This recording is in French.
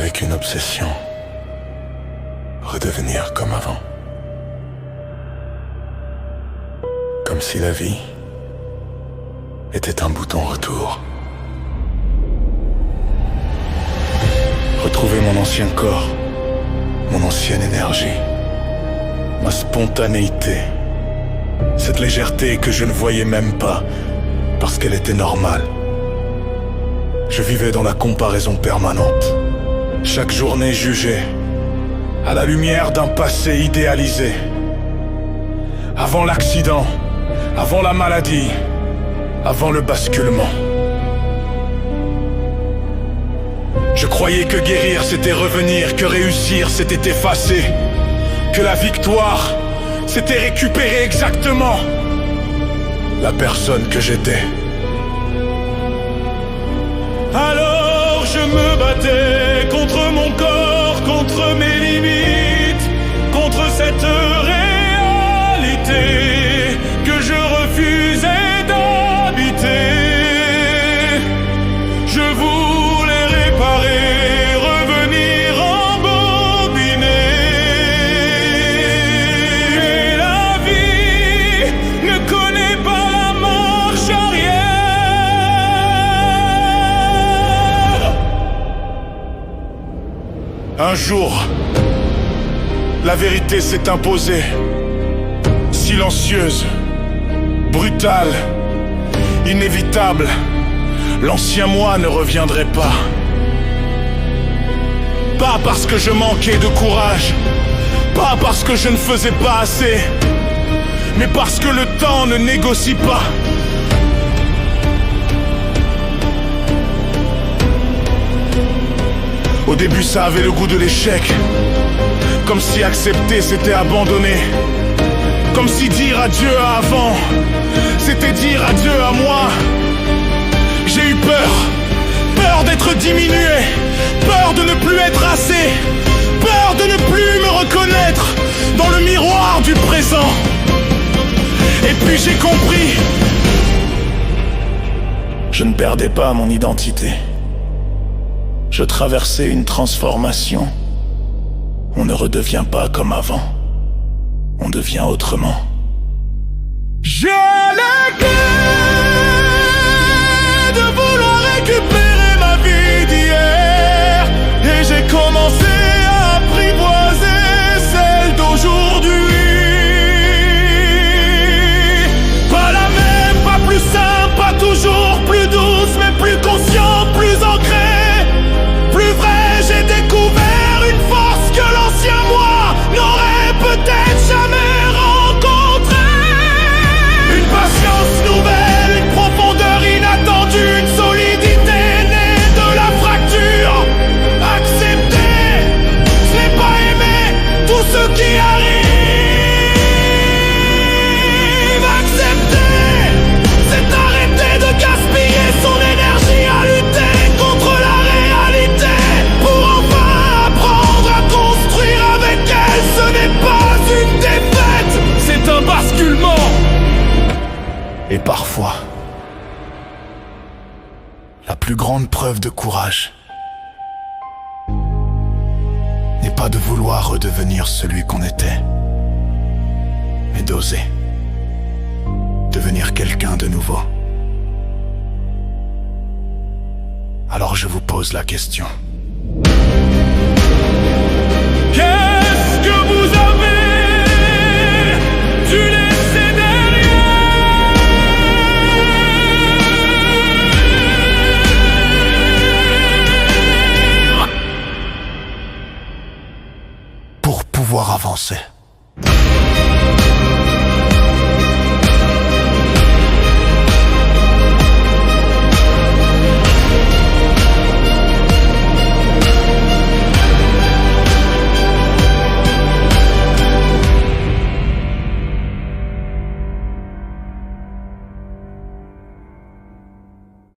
avec une obsession. Redevenir comme avant. Comme si la vie était un bouton retour. Retrouver mon ancien corps, mon ancienne énergie, ma spontanéité, cette légèreté que je ne voyais même pas parce qu'elle était normale. Je vivais dans la comparaison permanente, chaque journée jugée, à la lumière d'un passé idéalisé. Avant l'accident, avant la maladie, avant le basculement. Je croyais que guérir c'était revenir, que réussir c'était effacer, que la victoire c'était récupérer exactement la personne que j'étais. Alors je me battais contre mon corps, contre mes limites, contre cette réalité que je refusais d'habiter. Je voulais réparer, revenir embobiner. Et la vie ne connaît pas la marche arrière. Un jour, la vérité s'est imposée, silencieuse, brutale, inévitable. L'ancien moi ne reviendrait pas. Pas parce que je manquais de courage, pas parce que je ne faisais pas assez, mais parce que le temps ne négocie pas. Au début ça avait le goût de l'échec, comme si accepter c'était abandonner, comme si dire adieu à avant c'était dire adieu à moi. J'ai eu peur, peur d'être diminué, peur de ne plus être assez, peur de ne plus me reconnaître dans le miroir du présent. Et puis j'ai compris, je ne perdais pas mon identité. Je traversais une transformation. On ne redevient pas comme avant, on devient autrement. Je l'ai de vouloir récupérer ma vie d'hier, et j'ai commencé à apprivoiser celle d'aujourd'hui. Pas la même, pas plus simple, pas toujours plus douce, mais plus consciente, plus ancrée, plus vraie. J'ai découvert une force que l'ancien moi n'aurait peut-être jamais rencontrée. Une patience nouvelle, une profondeur inattendue, une solidité née de la fracture. Accepter, ce n'est pas aimer tout ce qui arrive. Accepter, c'est arrêter de gaspiller son énergie à lutter contre la réalité, pour enfin apprendre à construire avec elle. Ce n'est pas une défaite, c'est un basculement. Et parfois, la plus grande preuve de courage n'est pas de vouloir redevenir celui qu'on était, mais d'oser devenir quelqu'un de nouveau. Alors je vous pose la question.